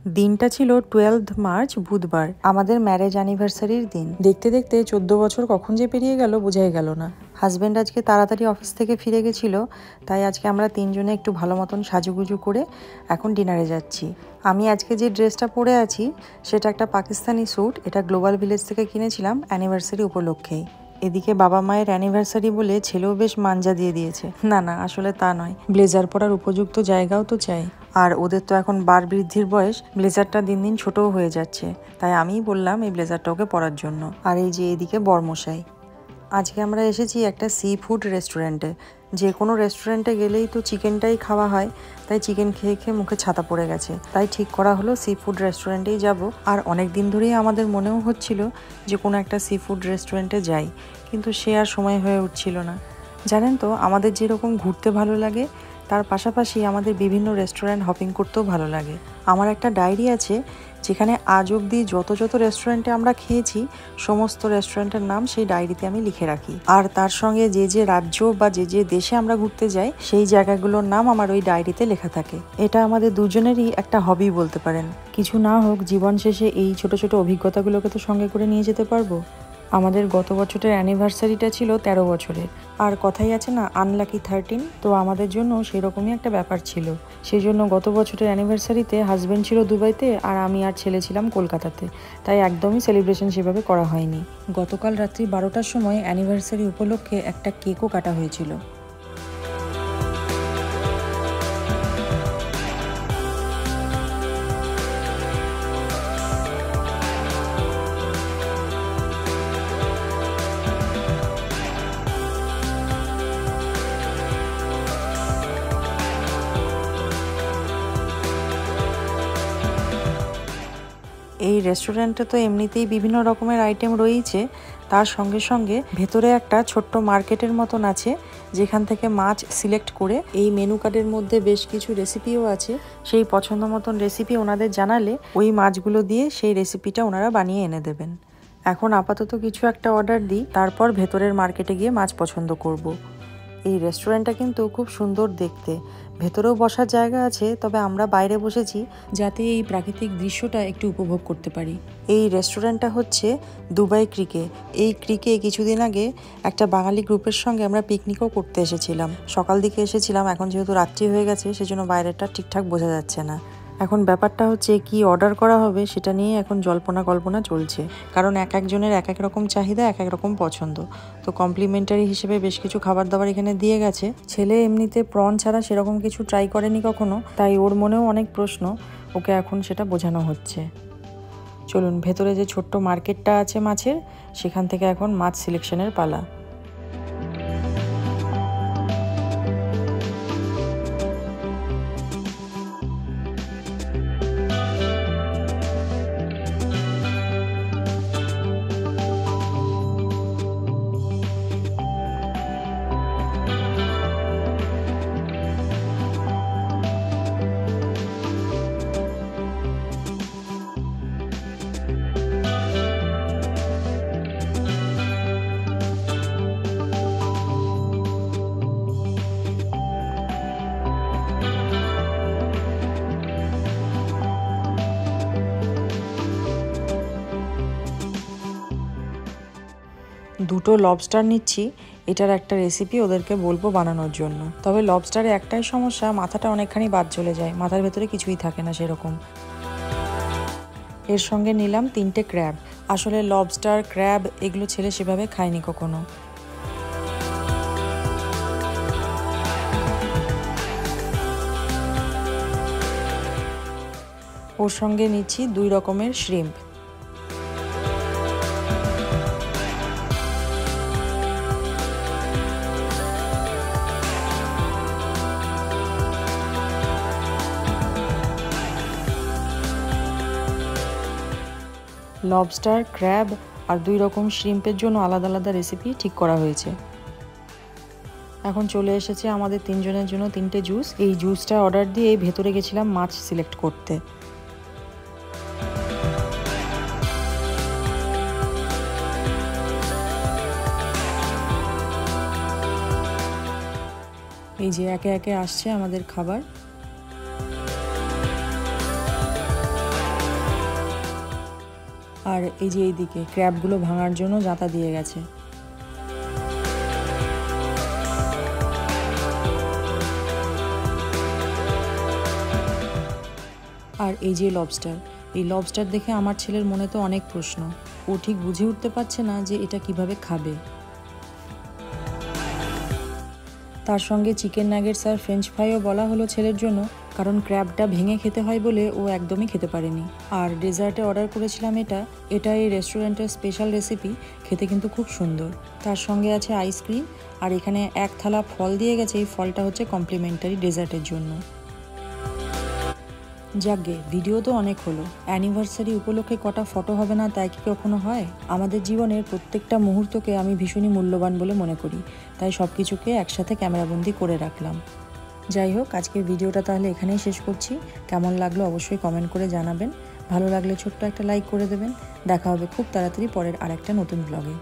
দিনটা ছিল 12 মার্চ বুধবার, আমাদের ম্যারেজ অ্যানিভার্সারির দিন। দেখতে দেখতে 14 বছর কখন যে পেরিয়ে গেল বোঝাই গেল না। হাজব্যান্ড আজকে তাড়াতাড়ি অফিস থেকে ফিরে গেছিল, তাই আজকে আমরা তিনজনে একটু ভালো মতন সাজুগুজু করে এখন ডিনারে যাচ্ছি। আমি আজকে যে ড্রেসটা পরে আছি সেটা একটা পাকিস্তানি স্যুট, এটা গ্লোবাল ভিলেজ থেকে কিনেছিলাম অ্যানিভার্সারি উপলক্ষেই। এদিকে বাবা মায়ের অ্যানিভার্সারি বলে ছেলেও বেশ মাঞ্জা দিয়ে দিয়েছে। না না, আসলে তা নয়, ব্লেজার পরার উপযুক্ত জায়গাও তো চাই। আর ওদের তো এখন বার বৃদ্ধির বয়স, ব্লেজারটা দিন দিন ছোটও হয়ে যাচ্ছে, তাই আমিই বললাম এই ব্লেজারটা ওকে পরার জন্য। আর এই যে এদিকে বরমশাই। আজকে আমরা এসেছি একটা সি ফুড রেস্টুরেন্টে। যে কোনো রেস্টুরেন্টে গেলেই তো চিকেনটাই খাওয়া হয়, তাই চিকেন খেয়ে খেয়ে মুখে ছাতা পড়ে গেছে, তাই ঠিক করা হলো সি ফুড রেস্টুরেন্টেই যাব। আর অনেক দিন ধরেই আমাদের মনেও হচ্ছিল যে কোনো একটা সি ফুড রেস্টুরেন্টে যাই, কিন্তু সে আর সময় হয়ে উঠছিল না। জানেন তো, আমাদের যেরকম ঘুরতে ভালো লাগে তার পাশাপাশি আমাদের বিভিন্ন রেস্টুরেন্ট হপিং করতেও ভালো লাগে। আমার একটা ডায়েরি আছে যেখানে আজ অবধি যত রেস্টুরেন্টে আমরা খেয়েছি সমস্ত রেস্টুরেন্টের নাম সেই ডায়েরিতে আমি লিখে রাখি। আর তার সঙ্গে যে রাজ্য বা যে দেশে আমরা ঘুরতে যাই সেই জায়গাগুলোর নাম আমার ওই ডায়েরিতে লেখা থাকে। এটা আমাদের দুজনেরই একটা হবি বলতে পারেন। কিছু না হোক, জীবন শেষে এই ছোট অভিজ্ঞতাগুলোকে তো সঙ্গে করে নিয়ে যেতে পারবো। আমাদের গত বছরের অ্যানিভার্সারিটা ছিল 13 বছরের, আর কথাই আছে না আনলাকি 13, তো আমাদের জন্য সেরকমই একটা ব্যাপার ছিল। সেই জন্য গত বছরের অ্যানিভার্সারিতে হাজব্যান্ড ছিল দুবাইতে আর আমি আর ছেলে ছিলাম কলকাতাতে, তাই একদমই সেলিব্রেশন সেভাবে করা হয়নি। গতকাল রাত্রি 12টার সময় অ্যানিভার্সারি উপলক্ষে একটা কেকও কাটা হয়েছিল। এই রেস্টুরেন্টে তো এমনিতেই বিভিন্ন রকমের আইটেম রয়েছে, তার সঙ্গে সঙ্গে ভেতরে একটা ছোট্ট মার্কেটের মতন আছে যেখান থেকে মাছ সিলেক্ট করে এই মেনু কার্ডের মধ্যে বেশ কিছু রেসিপিও আছে। সেই পছন্দ মতন রেসিপি ওনাদের জানালে ওই মাছগুলো দিয়ে সেই রেসিপিটা ওনারা বানিয়ে এনে দেবেন। এখন আপাতত কিছু একটা অর্ডার দিই, তারপর ভেতরের মার্কেটে গিয়ে মাছ পছন্দ করব। এই রেস্টুরেন্টটা কিন্তু খুব সুন্দর দেখতে, ভেতরেও বসার জায়গা আছে, তবে আমরা বাইরে বসেছি যাতে এই প্রাকৃতিক দৃশ্যটা একটু উপভোগ করতে পারি। এই রেস্টুরেন্টটা হচ্ছে দুবাই ক্রিকে। এই ক্রিকে কিছুদিন আগে একটা বাঙালি গ্রুপের সঙ্গে আমরা পিকনিকও করতে এসেছিলাম। সকাল দিকে এসেছিলাম, এখন যেহেতু রাত্রি হয়ে গেছে সেজন্য বাইরেটা ঠিকঠাক বোঝা যাচ্ছে না। এখন ব্যাপারটা হচ্ছে কি অর্ডার করা হবে সেটা নিয়ে এখন কল্পনা চলছে, কারণ এক একজনের এক এক রকম চাহিদা, এক এক রকম পছন্দ। তো কমপ্লিমেন্টারি হিসেবে বেশ কিছু খাবার দাবার এখানে দিয়ে গেছে। ছেলে এমনিতে প্রন ছাড়া সেরকম কিছু ট্রাই করেনি কখনো, তাই ওর মনেও অনেক প্রশ্ন, ওকে এখন সেটা বোঝানো হচ্ছে। চলুন, ভেতরে যে ছোট্ট মার্কেটটা আছে মাছের, সেখান থেকে এখন মাছ সিলেকশনের পালা। দুটো লবস্টার নিচ্ছি, এটার একটা রেসিপি ওদেরকে বলবো বানানোর জন্য। তবে লবস্টারে একটাই সমস্যা, মাথাটা অনেকখানি বাদ চলে যায়, মাথার ভেতরে কিছুই থাকে না সেরকম। এর সঙ্গে নিলাম 3টে ক্র্যাব। আসলে লবস্টার, ক্র্যাব এগুলো ছেলে সেভাবে খায়নি কখনো। ওর সঙ্গে নিচ্ছি 2 রকমের শ্রিম্প। লবস্টার, ক্র্যাব আর 2 রকম শ্রিম্পের জন্য আলাদা আলাদা রেসিপি ঠিক করা হয়েছে। এখন চলে এসেছে আমাদের তিনজনের জন্য 3টে জুস। এই জুসটা অর্ডার দিয়ে ভেতরে গেছিলাম মাছ সিলেক্ট করতে। এই যে একে একে আসছে আমাদের খাবার। আর এই যে এইদিকে ক্র্যাবগুলো ভাঙার জন্য জাতা দিয়ে গেছে। আর এই যে লবস্টার, এই লবস্টার দেখে আমার ছেলের মনে তো অনেক প্রশ্ন, ও ঠিক বুঝে উঠতে পারছে না যে এটা কিভাবে খাবে। তার সঙ্গে চিকেন নাগেটস আর ফ্রেঞ্চ ফ্রাইও বলা হলো ছেলের জন্য, কারণ ক্র্যাবটা ভেঙে খেতে হয় বলে ও একদমই খেতে পারেনি। আর ডেজার্টে অর্ডার করেছিলাম এটা এই রেস্টুরেন্টের স্পেশাল রেসিপি, খেতে কিন্তু খুব সুন্দর। তার সঙ্গে আছে আইসক্রিম, আর এখানে এক থালা ফল দিয়ে গেছে, এই ফলটা হচ্ছে কমপ্লিমেন্টারি ডেজার্টের জন্য। যাকগে, ভিডিও তো অনেক হলো, অ্যানিভার্সারি উপলক্ষে কটা ফটো হবে না তাই কি কখনো হয়? আমাদের জীবনের প্রত্যেকটা মুহূর্তকে আমি ভীষণই মূল্যবান বলে মনে করি, তাই সব কিছুকে একসাথে ক্যামেরাবন্দি করে রাখলাম। যাই হোক, আজকের ভিডিওটা তাহলে এখানেই শেষ করছি। কেমন লাগলো অবশ্যই কমেন্ট করে জানাবেন, ভালো লাগলে ছোট্ট একটা লাইক করে দেবেন। দেখা হবে খুব তাড়াতাড়ি পরের আরেকটা নতুন ব্লগে।